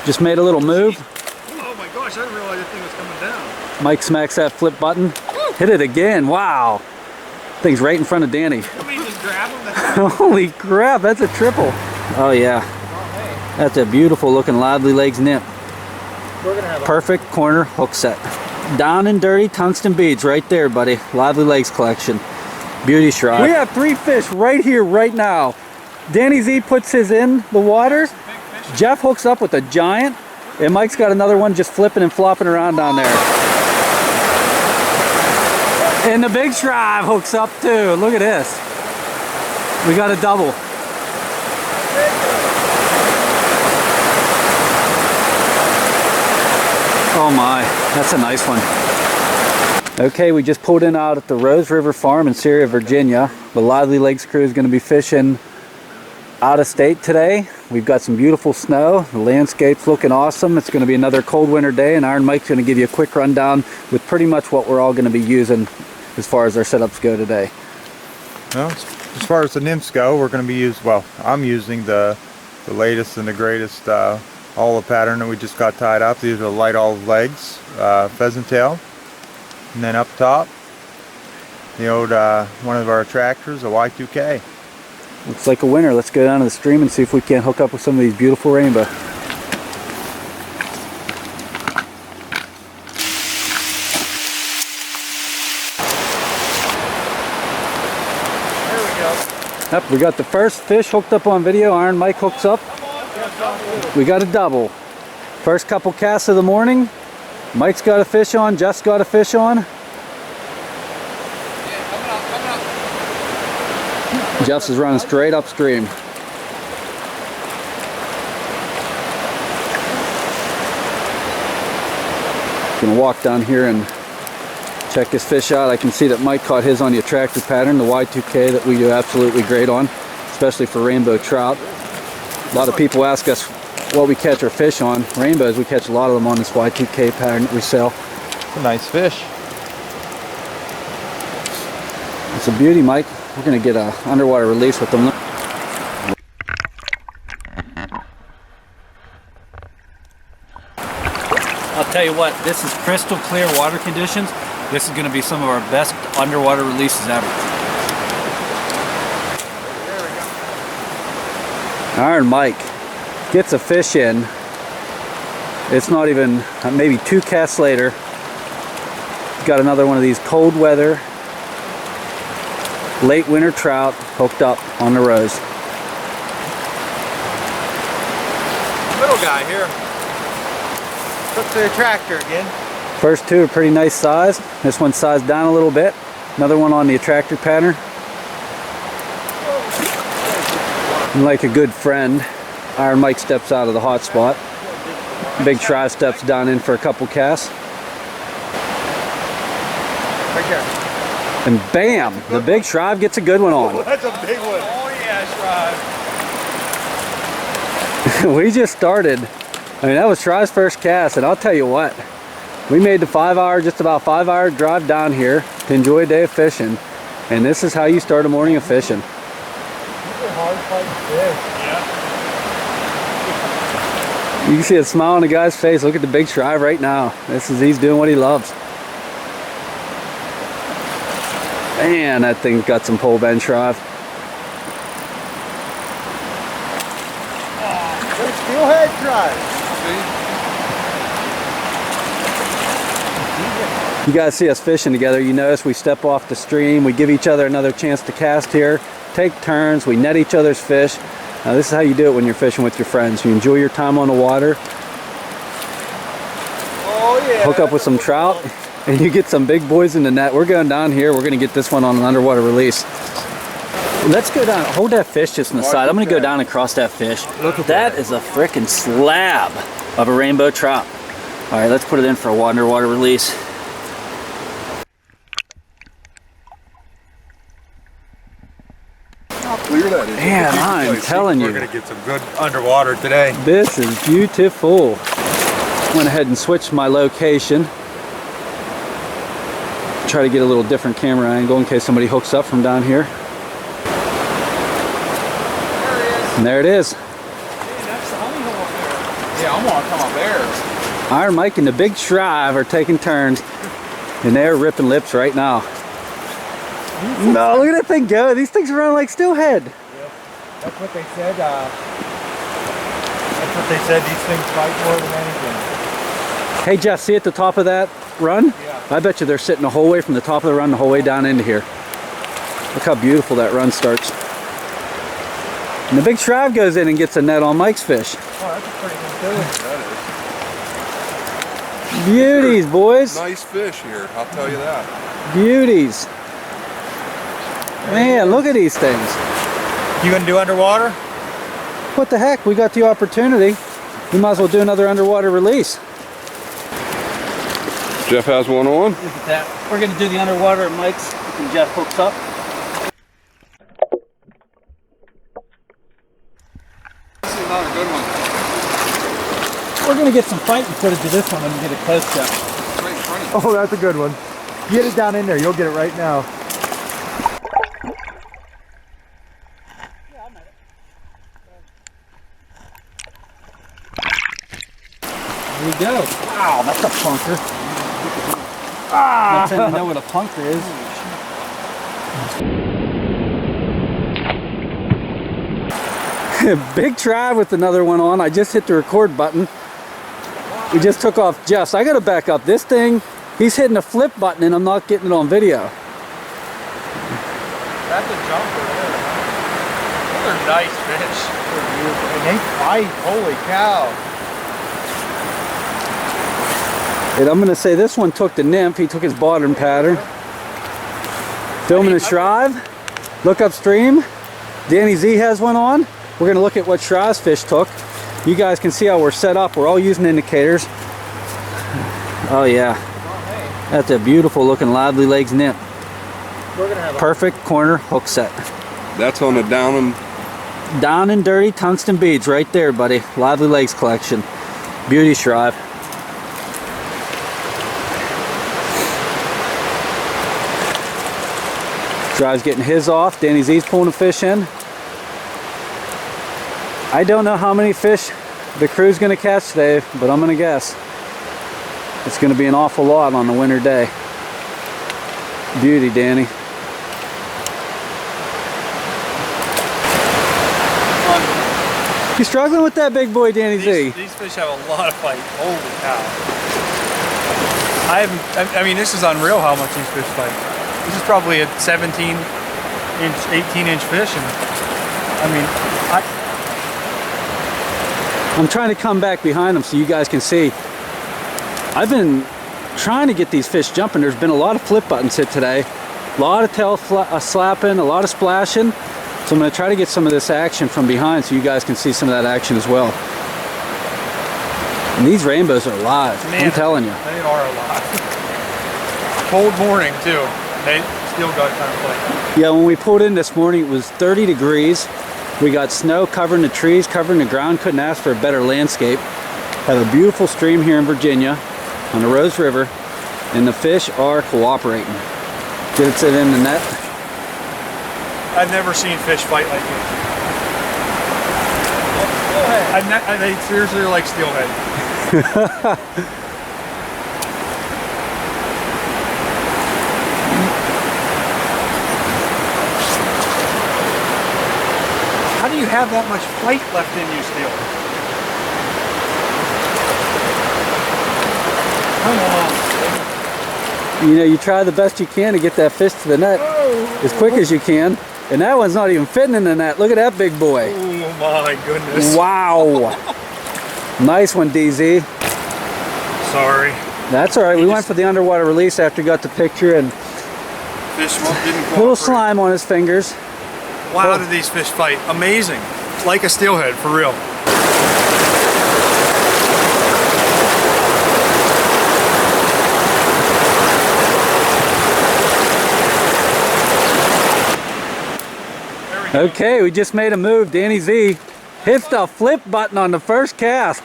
Just made a little move. Oh my gosh, I didn't realize that thing was coming down. Mike smacks that flip button. Hit it again. Wow. Thing's right in front of Danny. Can we just grab him? Holy crap, that's a triple. Oh yeah. That's a beautiful looking Lively Legz nymph. We're gonna have Perfect corner hook set. Down and dirty tungsten beads right there, buddy. Lively Legz collection. Beauty shroud. We have 3 fish right here, right now. Danny Z puts his in the water. Jeff hooks up with a giant. And Mike's got another one just flipping and flopping around down there. And the big shrive hooks up too. Look at this. We got a double. Oh my, that's a nice one. Okay, we just pulled in out at the Rose River Farm in SYRIA, Virginia. The Lively Legz Crew is going to be fishing out of state today. We've got some beautiful snow. The landscape's looking awesome. It's going to be another cold winter day, and Iron Mike's going to give you a quick rundown with pretty much what we're all going to be using as far as our setups go today. Well, as far as the nymphs go, we're going to be I'm using the latest and the greatest olive pattern that we just got tied up. These are light olive legs, pheasant tail. And then up top, the old one of our attractors, a Y2K. Looks like a winner. Let's go down to the stream and see if we can't hook up with some of these beautiful rainbow. There we go. Yep, we got the first fish hooked up on video. Iron Mike hooks up. We got a double. First couple casts of the morning. Mike's got a fish on. Jeff's got a fish on. Jeff's is running straight upstream. Gonna walk down here and check his fish out. I can see that Mike caught his on the attractor pattern, the Y2K that we do absolutely great on, especially for rainbow trout. A lot of people ask us what we catch our fish on. Rainbows, we catch a lot of them on this Y2K pattern that we sell. It's a nice fish. It's a beauty, Mike. We're gonna get a underwater release with them. I'll tell you what, this is crystal clear water conditions. This is gonna be some of our best underwater releases ever. Iron Mike gets a fish in. It's not even, maybe 2 casts later. Got another one of these cold weather late winter trout hooked up on the Rose. Little guy here. Took the attractor again. First 2 are pretty nice size. This one's sized down a little bit. Another one on the attractor pattern. And like a good friend, Iron Mike steps out of the hot spot. Big Shrive steps down in for a couple casts. Right there. And bam! The big Shrive gets a good one on. Oh, that's a big one. Oh yeah, Shrive. We just started. I mean, that was Shrive's first cast, and I'll tell you what. We made the just about 5 hour drive down here to enjoy a day of fishing. And this is how you start a morning of fishing. These are hard fighting fish. You can see a smile on the guy's face. Look at the big Shrive right now. He's doing what he loves. Man, that thing's got some pole bend Shrive. Good steelhead Shrive. You guys see us fishing together. You notice we step off the stream. We give each other another chance to cast here. Take turns. We net each other's fish. This is how you do it when you're fishing with your friends. You enjoy your time on the water. Oh yeah. Hook up with some trout. And you get some big boys in the net. We're going down here. We're going to get this one on an underwater release. Let's go down. Hold that fish just on the side. I'm going to go down and cross that fish. Look at that. That is a freaking slab of a rainbow trout. All right, let's put it in for a underwater release. How clear that is. Man, I'm telling you. We're going to get some good underwater today. This is beautiful. Went ahead and switched my location. Try to get a little different camera angle in case somebody hooks up from down here. There it is. And there it is. Hey, that's the honey hole up there. I'm gonna come up there. Iron Mike and the Big Shrive are taking turns, and they're ripping lips right now. No, look at that thing go. These things are running like steelhead. Yep. That's what they said. That's what they said. These things fight more than anything. Hey Jeff, see at the top of that run? Yeah. I bet you they're sitting the whole way from the top of the run the whole way down into here. Look how beautiful that run starts. And the Big Shrive goes in and gets a net on Mike's fish. Oh, that's a pretty good fish. Beauties, boys. Nice fish here, I'll tell you that. Beauties. Man, look at these things. You gonna do underwater? What the heck? We got the opportunity. We might as well do another underwater release. Jeff has one on. Look at that. We're going to do the underwater at Mike's and Jeff hooks up. This is not a good one. We're going to get some fighting footage of this one when we get it close up. Right in front of you. Oh, that's a good one. Get it down in there. You'll get it right now. Here we go. Wow, that's a plunker. Not saying I know what a plunker is. Big Tribe with another one on. I just hit the record button. We just took off Jeff's. I gotta back up. This thing, he's hitting the flip button and I'm not getting it on video. That's a jumper there. Those are nice fish. And they fight. Holy cow. And I'm gonna say this one took the nymph. He took his bottom pattern. Filming the Shrive. Look upstream. Danny Z has one on. We're gonna look at what Shrive's fish took. You guys can see how we're set up. We're all using indicators. Oh yeah. That's a beautiful looking Lively Legz nymph. Perfect corner hook set. That's on the down and dirty tungsten beads right there, buddy. Lively Legz collection. Beauty Shrive. Shrive's getting his off. Danny Z's pulling a fish in. I don't know how many fish the crew's gonna catch today, but I'm gonna guess it's gonna be an awful lot on a winter day. Beauty, Danny. You struggling with that big boy, Danny Z? These fish have a lot of fight. Holy cow. I mean, this is unreal how much these fish fight. This is probably a 17-inch, 18-inch fish. And I mean, I'm trying to come back behind them so you guys can see. I've been trying to get these fish jumping. There's been a lot of flip buttons hit today. A lot of tail slapping, a lot of splashing. So I'm going to try to get some of this action from behind so you guys can see some of that action as well. And these rainbows are alive, man, I'm telling you. They are alive. Cold morning too. They still got kind of play. Yeah, when we pulled in this morning, it was 30 degrees. We got snow covering the trees, covering the ground. Couldn't ask for a better landscape. Have a beautiful stream here in Virginia on the Rose River, and the fish are cooperating. Gets it in the net. I've never seen fish fight like this. They seriously are like steelhead. How do you have that much fight left in you still? Come on. You know, you try the best you can to get that fish to the net as quick as you can. And that one's not even fitting in the net. Look at that big boy. Oh my goodness. Wow. Nice one, DZ. Sorry. That's all right. We went for the underwater release after we got the picture, and Fish didn't cooperate. little slime on his fingers. Wow, do these fish fight? Amazing. Like a steelhead, for real. Okay, we just made a move. Danny Z hits the flip button on the first cast.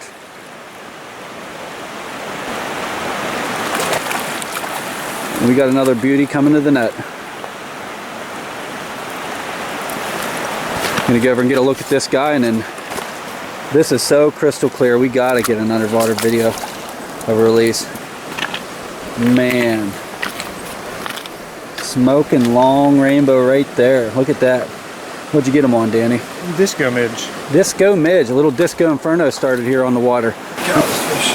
And we got another beauty coming to the net. Gonna go over and get a look at this guy and then This is so crystal clear. We gotta get an underwater video of release. Man. Smoking long rainbow right there. Look at that. What'd you get them on, Danny? Disco midge. Disco midge. A little disco inferno started here on the water. Look at this fish.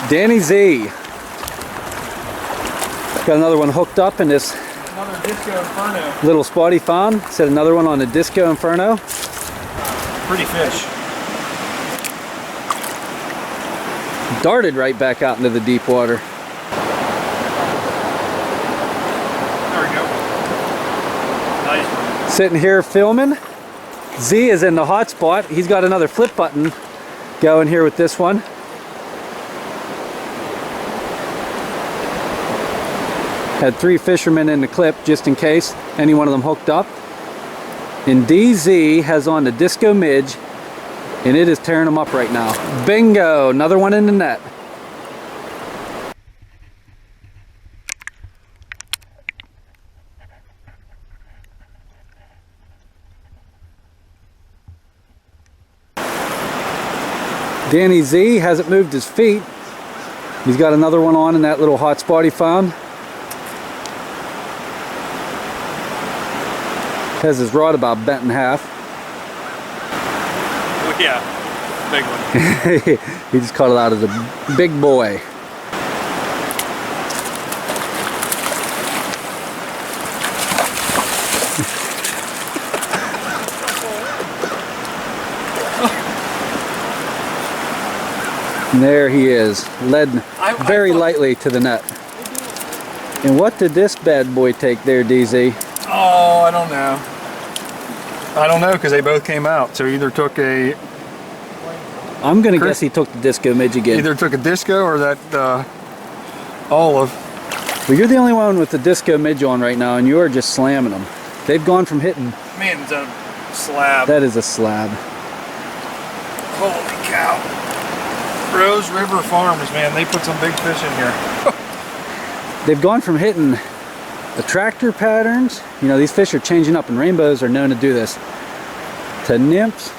Danny Z. Got another one hooked up in this Another disco inferno. little spotty fawn. Said another one on the disco inferno. Pretty fish. Darted right back out into the deep water. There we go. Nice one. Sitting here filming. Z is in the hot spot. He's got another flip button going here with this one. Had 3 fishermen in the clip just in case any one of them hooked up. And DZ has on the disco midge and it is tearing them up right now. Bingo! Another one in the net. Danny Z hasn't moved his feet. He's got another one on in that little hot spot he found. Has his rod about bent in half. Oh, yeah, big one. He just caught it out as a big boy. And there he is, led very lightly to the net. And what did this bad boy take there, DZ? Oh, I don't know. I don't know because they both came out. So either took a I'm gonna guess he took the disco midge again. either took a disco or that olive. Well, you're the only one with the disco midge on right now, and you are just slamming them. They've gone from hitting. Man, it's a slab. That is a slab. Holy cow. Rose River Farms, man, they put some big fish in here. They've gone from hitting attractor patterns. You know, these fish are changing up, and rainbows are known to do this. To nymphs.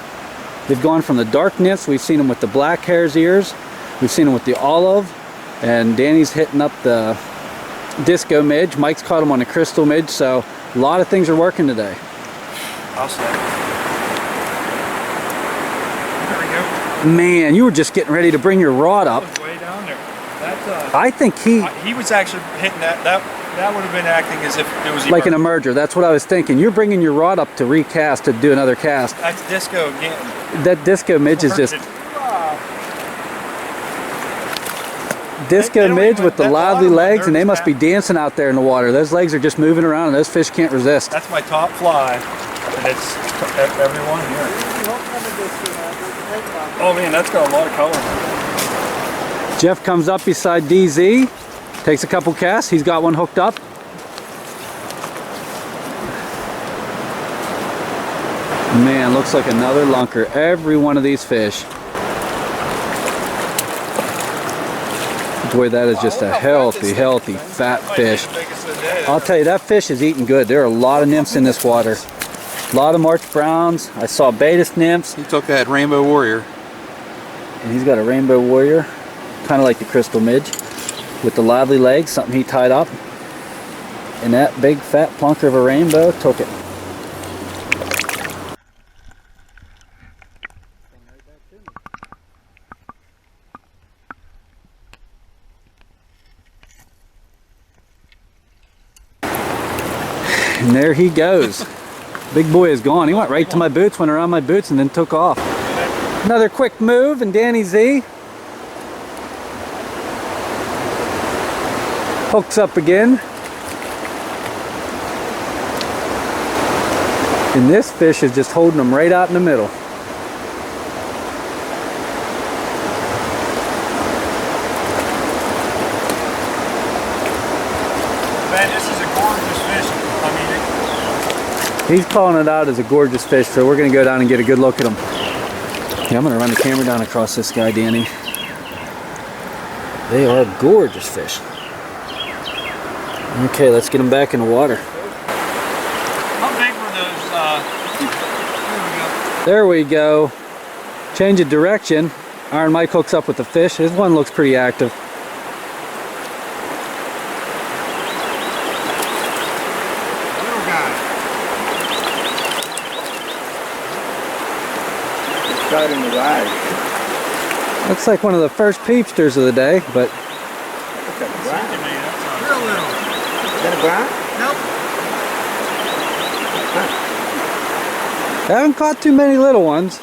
They've gone from the dark nymphs. We've seen them with the black hare's ears. We've seen them with the olive. And Danny's hitting up the disco midge. Mike's caught him on the crystal midge. So a lot of things are working today. I'll say. There we go. Man, you were just getting ready to bring your rod up. That was way down there. That's I think he was actually hitting that. That would have been acting as if it was like an emerger. That's what I was thinking. You're bringing your rod up to recast, to do another cast. That's disco again. That disco midge is just disco don't midge even- with the that lively bottom one, legs, and they're they just must be dancing out there in the water. Those legs are just moving around, and those fish can't resist. That's my top fly, and it's everyone here. Oh man, that's got a lot of color. Jeff comes up beside DZ, takes a couple casts. He's got one hooked up. Man, looks like another lunker. Every one of these fish. Boy, that is just a healthy fat fish. I'll tell you, that fish is eating good. There are a lot of nymphs in this water. A lot of March Browns. I saw Baetis nymphs. He took that Rainbow Warrior. And he's got a Rainbow Warrior, kind of like the crystal midge, with the lively legs, something he tied up. And that big fat plunker of a rainbow took it. And there he goes. Big boy is gone. He went right to my boots, went around my boots, and then took off. Another quick move, and Danny Z hooks up again. And this fish is just holding them right out in the middle. Man, this is a gorgeous fish. I mean, He's calling it out as a gorgeous fish, so we're going to go down and get a good look at him. Yeah, I'm going to run the camera down across this guy, Danny. They are gorgeous fish. Okay, let's get them back in the water. How big were those? There we go. Change of direction. Iron Mike hooks up with the fish. This one looks pretty active. Little guy. Got in his eyes. Looks like one of the first peepsters of the day, but Real little. Is that a brown? Nope. I haven't caught too many little ones.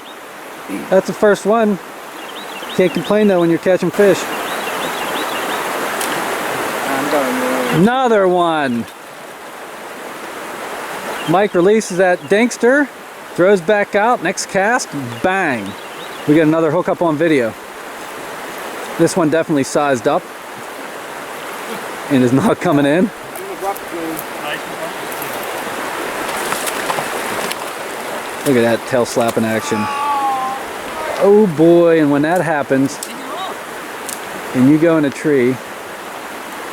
That's the first one. Can't complain though when you're catching fish. Another one. Mike releases that dinkster, throws back out, next cast, bang. We get another hookup on video. This one definitely sized up and is not coming in. Look at that tail slapping action. Oh boy, and when that happens, and you go in a tree,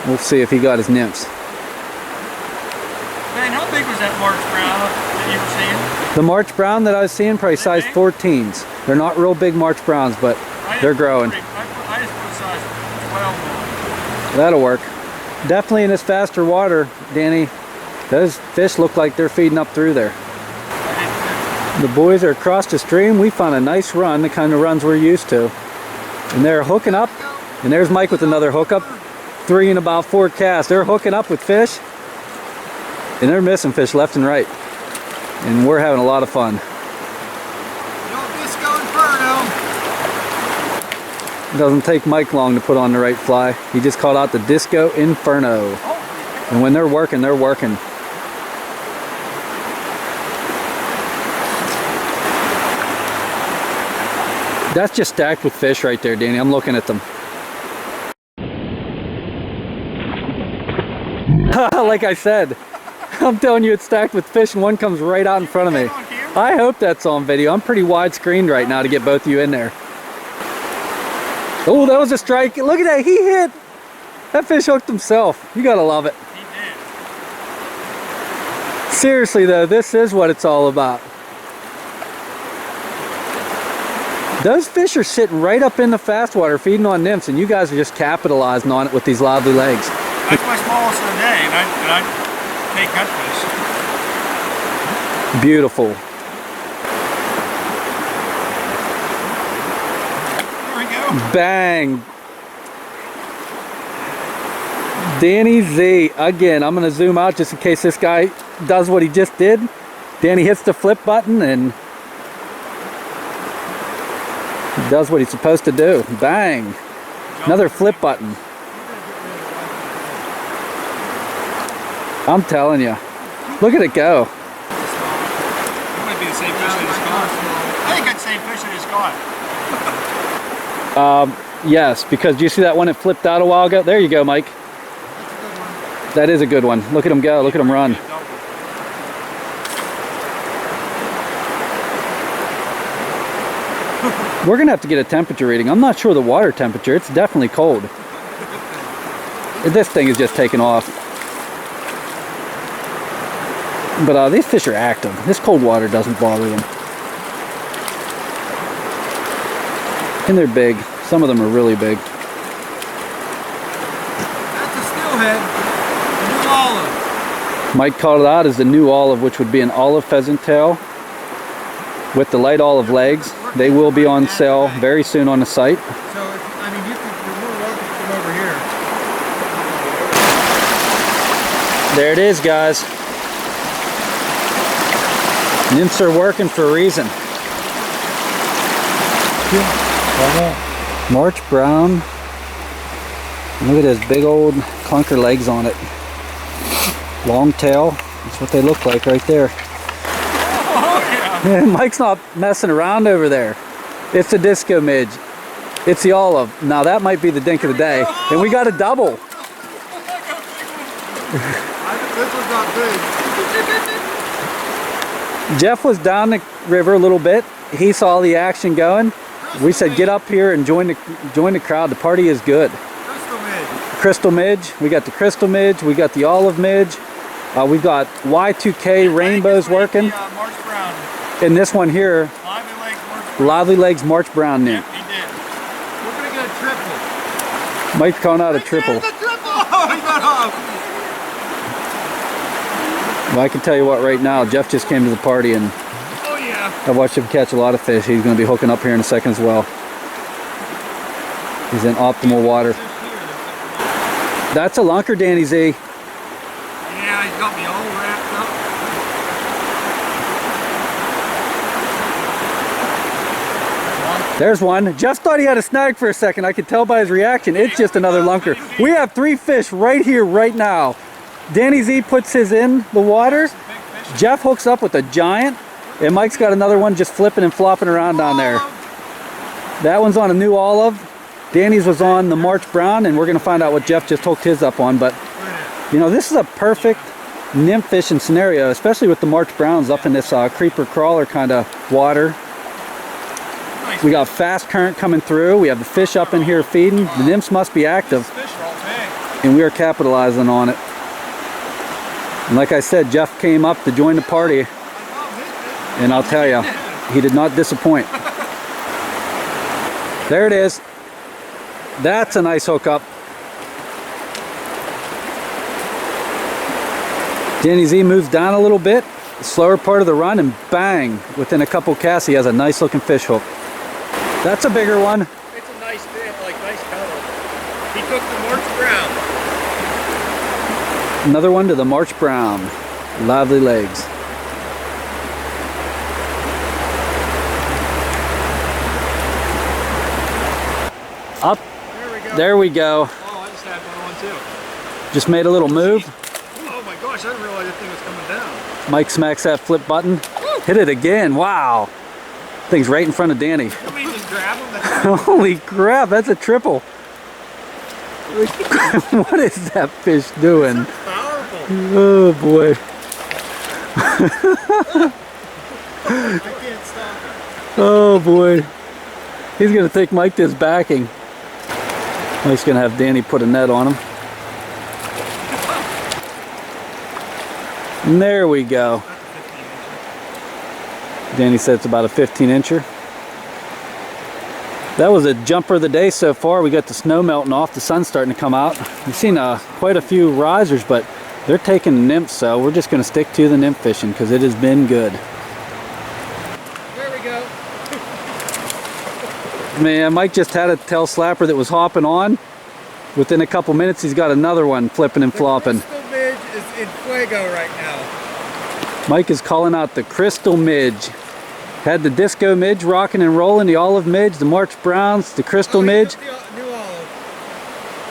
we'll see if he got his nymphs. Man, how big was that March Brown that you were seeing? The March Brown that I was seeing, probably size 14s. They're not real big March Browns, but they're growing. I just put size 12 on. That'll work. Definitely in this faster water, Danny, those fish look like they're feeding up through there. The boys are across the stream. We found a nice run, the kind of runs we're used to. And they're hooking up. And there's Mike with another hookup. 3 and about 4 casts. They're hooking up with fish. And they're missing fish left and right. And we're having a lot of fun. It doesn't take Mike long to put on the right fly. He just called out the Disco Inferno. And when they're working, they're working. That's just stacked with fish right there, Danny. I'm looking at them. Like I said, I'm telling you it's stacked with fish and one comes right out in front of me. I hope that's on video. I'm pretty widescreened right now to get both of you in there. Oh, that was a strike. Look at that. He hit. That fish hooked himself. You gotta love it. He did. Seriously though, this is what it's all about. Those fish are sitting right up in the fast water feeding on nymphs, and you guys are just capitalizing on it with these Lively Legz. That's my smallest of the day, and I take cutfish. Beautiful. There we go. Bang. Danny Z. Again, I'm going to zoom out just in case this guy does what he just did. Danny hits the flip button and does what he's supposed to do. Bang. Another flip button. I'm telling you. Look at it go. That might be the same fish that just caught. I think that's the same fish that just caught. Yes, because do you see that one that flipped out a while ago? There you go, Mike. That is a good one. Look at him go. Look at him run. We're going to have to get a temperature reading. I'm not sure the water temperature. It's definitely cold. This thing is just taking off. But these fish are active. This cold water doesn't bother them. And they're big. Some of them are really big. That's a steelhead. A new olive. Mike called it out as the new olive, which would be an olive pheasant tail with the light olive legs. They will be on sale very soon on the site. So, I mean, you're more welcome to come over here. There it is, guys. Nymphs are working for a reason. March Brown. Look at those big old clunker legs on it. Long tail. That's what they look like right there. Man, Mike's not messing around over there. It's the disco midge. It's the olive. Now that might be the dink of the day. And we got a double. This one's not big. Jeff was down the river a little bit. He saw the action going. We said get up here and join the crowd. The party is good. crystal midge. We got the crystal midge. We got the olive midge. We've got Y2K rainbows working. March Brown. And this one here, Lively Legz March Brown. Lively Legz March Brown nymph. He did. We're going to get a triple. Mike's calling out a triple. There's a triple! Oh, he got off. Well, I can tell you what, right now, Jeff just came to the party and Oh, yeah. I watched him catch a lot of fish. He's going to be hooking up here in a second as well. He's in optimal water. That's a lunker, Danny Z. Yeah, he's got me all wrapped up. There's one. Just thought he had a snag for a second. I could tell by his reaction. It's just another lunker. We have 3 fish right here, right now. Danny Z puts his in the water. Jeff hooks up with a giant. And Mike's got another one just flipping and flopping around down there. That one's on a new olive. Danny's was on the March Brown, and we're going to find out what Jeff just hooked his up on. But, you know, this is a perfect nymph fishing scenario, especially with the March Browns up in this creeper crawler kind of water. We got fast current coming through. We have the fish up in here feeding. The nymphs must be active, and we are capitalizing on it. And like I said, Jeff came up to join the party, and I'll tell you, he did not disappoint. There it is. That's a nice hookup. Danny Z moves down a little bit, the slower part of the run, and bang, within a couple casts, he has a nice looking fish hook. That's a bigger one. It's a nice fish, like nice color. He took the March Brown. Another one to the March Brown. Lively Legz. Up. There we go. Oh, I just had one on too. Just made a little move. Oh my gosh, I didn't realize that thing was coming down. Mike smacks that flip button. Hit it again. Wow. Thing's right in front of Danny. Can we just grab him? Holy crap, that's a triple. What is that fish doing? Powerful. Oh boy. I can't stop it. Oh boy. He's gonna take Mike this backing. Mike's gonna have Danny put a net on him. And there we go. Danny said it's about a 15-incher. That was a jumper of the day so far. We got the snow melting off, the sun's starting to come out. We've seen quite a few risers, but they're taking the nymphs, so we're just gonna stick to the nymph fishing because it has been good. There we go. Man, Mike just had a tail slapper that was hopping on. Within a couple minutes, he's got another one flipping and flopping. The crystal midge is in fuego right now. Mike is calling out the crystal midge. Had the disco midge rocking and rolling, the olive midge, the March Browns, the crystal midge. New olive.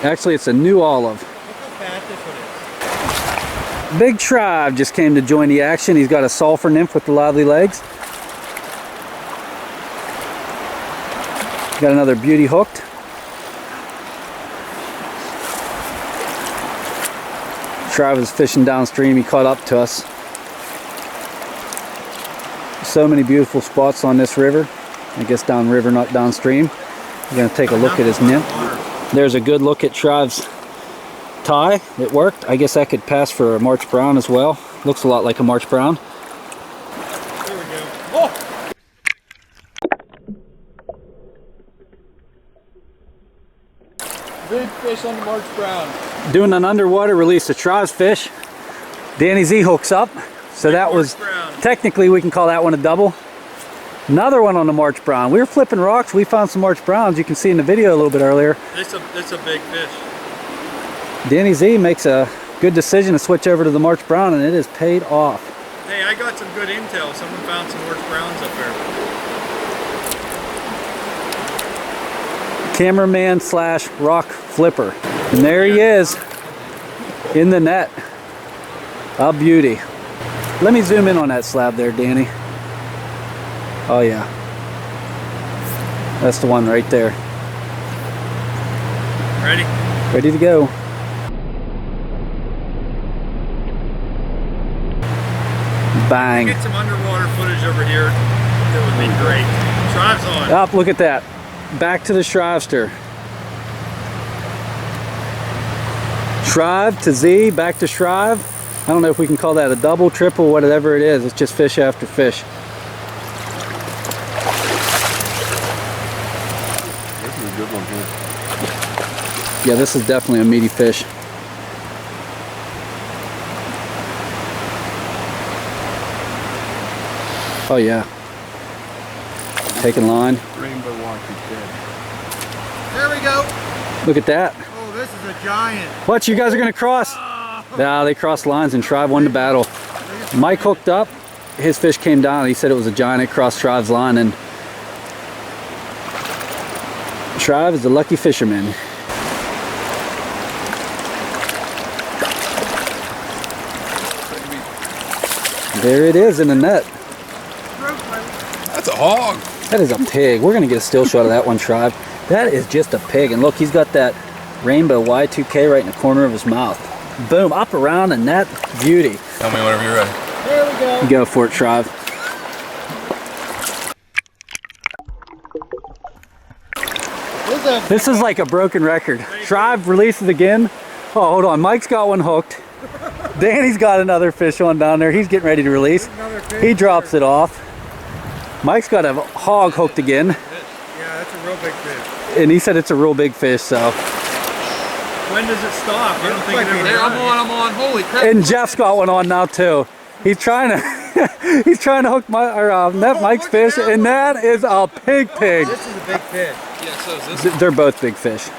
Actually, it's a new olive. Look how fat this one is. Big Shrive just came to join the action. He's got a sulfur nymph with the Lively Legz. Got another beauty hooked. Shrive is fishing downstream. He caught up to us. So many beautiful spots on this river. I guess downriver, not downstream. We're going to take a look at his nymph. There's a good look at Shrive's tie. It worked. I guess that could pass for a March Brown as well. Looks a lot like a March Brown. There we go. Oh! Big fish on the March Brown. Doing an underwater release of Shrive's fish. Danny Z hooks up. So that was, technically we can call that one a double. Another one on the March Brown. We were flipping rocks. We found some March Browns. You can see in the video a little bit earlier. It's a big fish. Danny Z makes a good decision to switch over to the March Brown, and it has paid off. Hey, I got some good intel. Someone found some March Browns up there. Cameraman slash rock flipper. And there he is in the net. A beauty. Let me zoom in on that slab there, Danny. Oh yeah. That's the one right there. Ready? Ready to go. Bang. Get some underwater footage over here. It would be great. Shrive's on. Up, look at that. Back to the Shrivester. Shrive to Z, back to Shrive. I don't know if we can call that a double, triple, whatever it is. It's just fish after fish. This is a good one here. Yeah, this is definitely a meaty fish. Oh yeah. Taking line. Rainbow Y2K. There we go. Look at that. Oh, this is a giant. What, you guys are gonna cross? Nah, they crossed lines and Shrive won the battle. Mike hooked up, his fish came down. He said it was a giant. It crossed Shrive's line, and Shrive is a lucky fisherman. There it is in the net. That's a hog. That is a pig. We're gonna get a still shot of that one, Shrive. That is just a pig. And look, he's got that rainbow Y2K right in the corner of his mouth. Boom, up around the net. Beauty. Tell me whenever you're ready. There we go. Go for it, Shrive. This is like a broken record. Shrive releases again. Oh, hold on. Mike's got one hooked. Danny's got another fish on down there. He's getting ready to release. He drops it off. Mike's got a hog hooked again. Yeah, that's a real big fish. And he said it's a real big fish, so. When does it stop? I don't think it ever There, does. I'm on. Holy crap. And Jeff's got one on now too. He's trying to he's trying to hook net Mike's fish, and that is a pig. This is a big fish. Yeah, so is this. They're both big fish.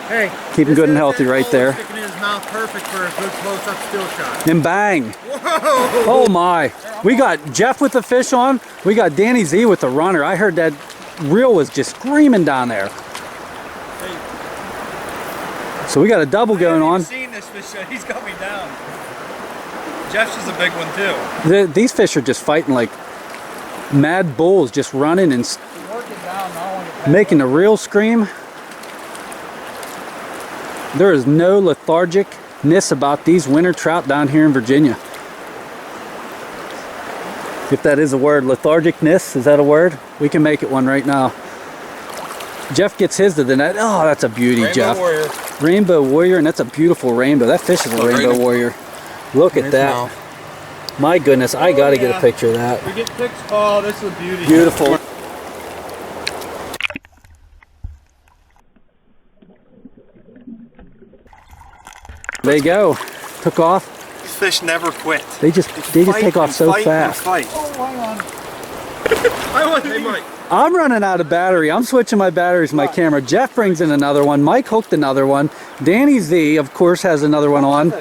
Hey, Keep him good and healthy right there. Sticking in his mouth, perfect for a good close-up still shot. And bang. Whoa! Oh my. We got Jeff with the fish on. We got Danny Z with the runner. I heard that reel was just screaming down there. So we got a double going on. I've seen this fish. He's got me down. Jeff's is a big one too. These fish are just fighting like mad bulls, just running and Working down, now making the reel scream. There is no lethargicness about these winter trout down here in Virginia. If that is a word, lethargicness, is that a word? We can make it one right now. Jeff gets his to the net. Oh, that's a beauty, Jeff. Warrior. Rainbow Warrior, and that's a beautiful rainbow. That fish is a Rainbow right. Warrior. Look at that. My goodness, I gotta get a picture of that. we get pics. Oh, this is a beauty. Beautiful. There you go. Took off. These fish never quit. They just take off so fast. Oh, hang on. Hey, Mike. I'm running out of battery. I'm switching my batteries, my camera. Jeff brings in another one. Mike hooked another one. Danny Z, of course, has another one on.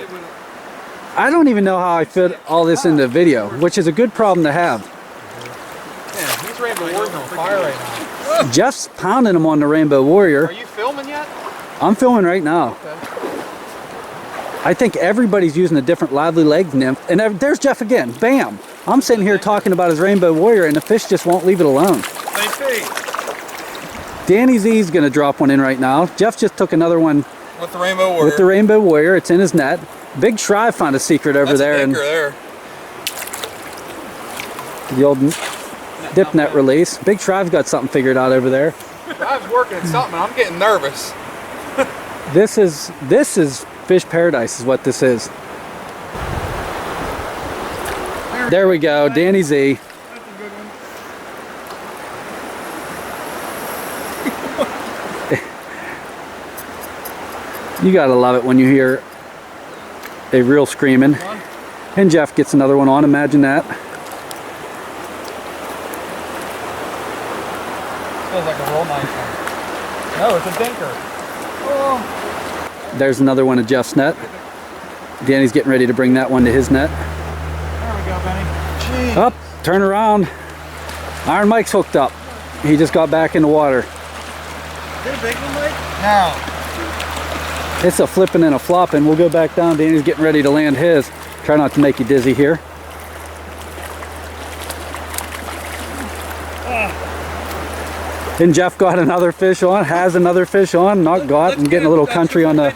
I don't even know how I fit all this into the video, which is a good problem to have. Yeah, these Rainbow Warriors on fire right now. Jeff's pounding them on the Rainbow Warrior. Are you filming yet? I'm filming right now. I think everybody's using a different Lively Legz nymph. And there's Jeff again. Bam! I'm sitting here talking about his Rainbow Warrior, and the fish just won't leave it alone. Same thing. Danny Z's going to drop one in right now. Jeff just took another one With the Rainbow Warrior. with the Rainbow Warrior. It's in his net. Big Shrive found a secret over That's there. a And there. the old dip net release. Big Shrive's got something figured out over there. I was working at something. I'm getting nervous. This is fish paradise is what this is. There we go, Danny Z. That's a good one. You gotta love it when you hear a reel screaming. And Jeff gets another one on, imagine that. Feels like a roll knife one. No, it's a dinker. Oh. There's another one of Jeff's net. Danny's getting ready to bring that one to his net. There we go, Benny. Jeez. Up, turn around. Iron Mike's hooked up. He just got back in the water. Is it a big one, Mike? No. It's a flipping and a flopping. We'll go back down. Danny's getting ready to land his. Try not to make you dizzy here. And Jeff got another fish on, has another fish on, not got, and getting a little country on the...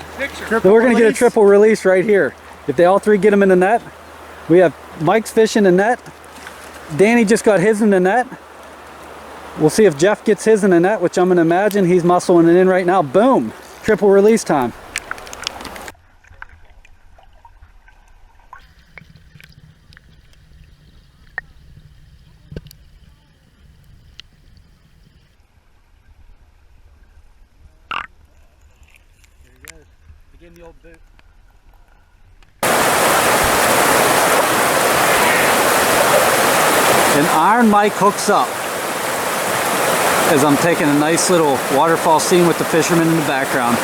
So we're going to get a triple release right here. If they all three get them in the net, we have Mike's fish in the net. Danny just got his in the net. We'll see if Jeff gets his in the net, which I'm going to imagine he's muscling it in right now. Boom! Triple release time. in the old boot. An iron mic hooks up as I'm taking a nice little waterfall scene with the fishermen in the background.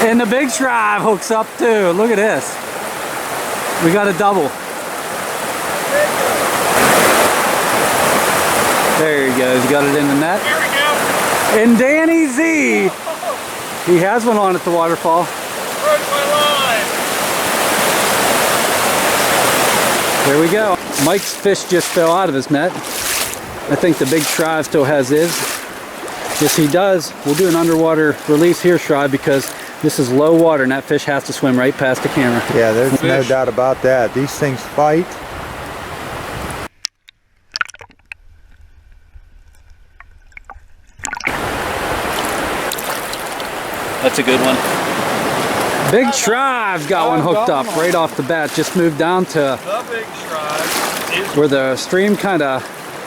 And the big shrive hooks up too. Look at this. We got a double. There he goes. You got it in the net. Here we go. And Danny Z, he has one on at the waterfall. Broke my line. There we go. Mike's fish just fell out of his net. I think the big shrive still has his. Yes, he does. We'll do an underwater release here, Shrive, because this is low water and that fish has to swim right past the camera. Yeah, there's no doubt about that. These things fight. That's a good one. Big Shrive's got one hooked up right off the bat. Just moved down to The big shrive is where the stream kind of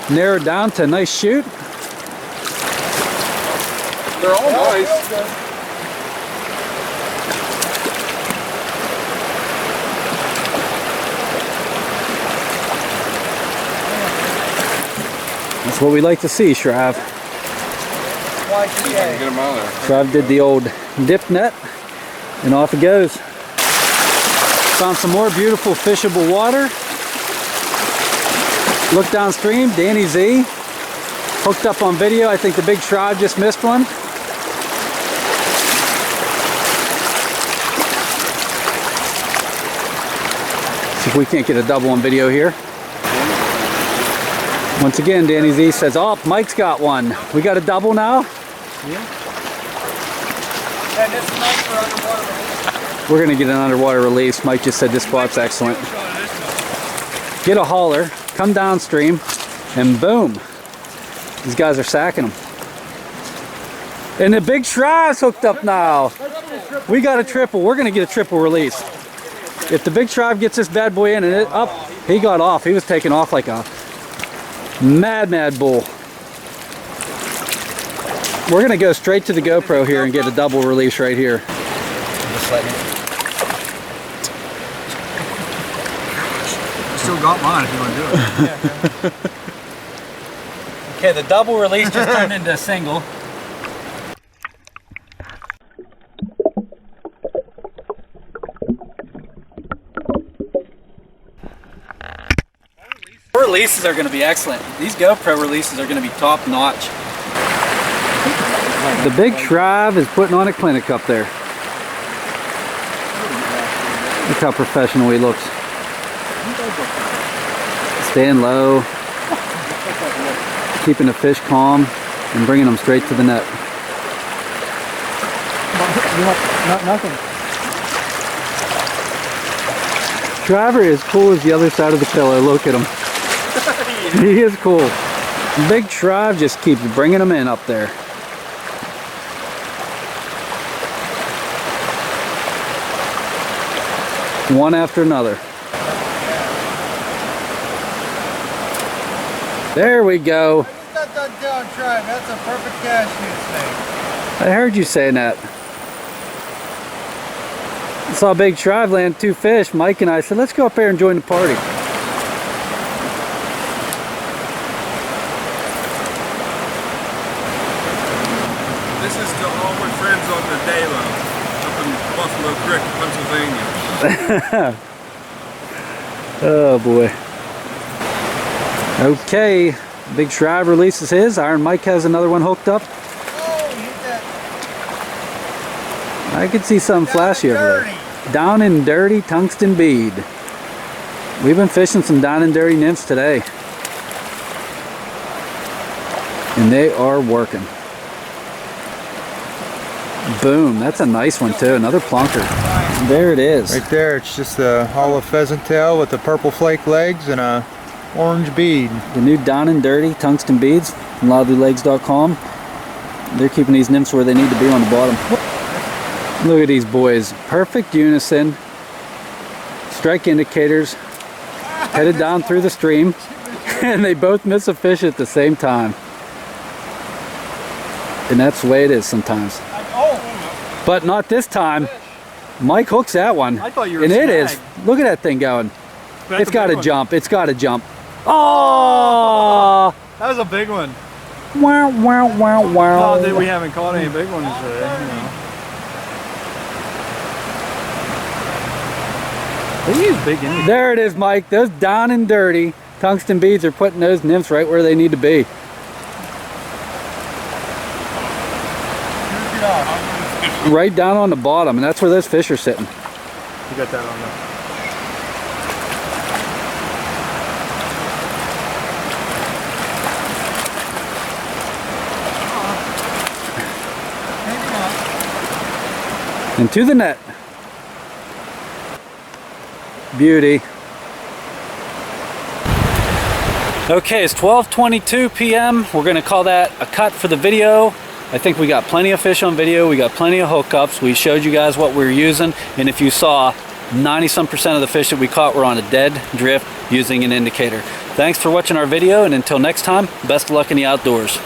narrowed down to a nice shoot. they're all nice. That's what we like to see, Shrive. Get them out of there. Shrive did the old dip net and off it goes. Found some more beautiful fishable water. Look downstream, Danny Z hooked up on video. I think the big Shrive just missed one. See if we can't get a double on video here. Once again, Danny Z says, oh, Mike's got one. We got a double now? And this is nice for underwater release. We're gonna get an underwater release. Mike just said this spot's excellent. Get a hauler, come downstream, and boom. These guys are sacking them. And the big Shrive's hooked up now. We got a triple. We're gonna get a triple release. If the big Shrive gets this bad boy in and it up, he got off. He was taking off like a mad bull. We're gonna go straight to the GoPro here and get a double release right here. Just letting it. Still got mine if you want to do it. Okay, the double release just turned into a single. Releases are going to be excellent. These GoPro releases are going to be top notch. The big Shrive is putting on a clinic up there. Look how professional he looks. Staying low, keeping the fish calm, and bringing them straight to the net. Nothing. Shriver is cool as the other side of the pillow. Look at him. He is cool. Big Shrive just keeps bringing them in up there. One after another. There we go. That's that down Trout. That's a perfect cash thing. I heard you saying that. I saw Big Shrive land 2 fish. Mike and I said, let's go up there and join the party. This is to all my friends on the Dalo up in Buffalo Creek, Pennsylvania. Oh boy. Okay, Big Shrive releases his. Iron Mike has another one hooked up. Oh, hit that I could see something flashy over there. Down and dirty tungsten bead. We've been fishing some down and dirty nymphs today. And they are working. Boom, that's a nice one too. Another plunker. There it is. right there. It's just a olive pheasant tail with the purple flake legs and a orange bead. The new down and dirty tungsten beads from livelylegz.com. They're keeping these nymphs where they need to be on the bottom. Look at these boys. Perfect unison. Strike indicators. Headed down through the stream. And they both miss a fish at the same time. And that's the way it is sometimes. Oh, But not this time. Mike hooks that one. I thought you were And it is. snagged. Look at that thing going. That's It's a got big to one. jump. It's got to jump. Oh! That was a big one. Wow, wow, wow, wow. Not that we haven't caught any big ones today. You know. They use big indicators. There it is, Mike. Those down and dirty tungsten beads are putting those nymphs right where they need to be. Right down on the bottom, and that's where those fish are sitting. You got that on there. Into the net. Beauty. Okay, it's 12:22 p.m. We're gonna call that a cut for the video. I think we got plenty of fish on video. We got plenty of hookups. We showed you guys what we were using, and if you saw, 90-some% of the fish that we caught were on a dead drift using an indicator. Thanks for watching our video, and until next time, best of luck in the outdoors.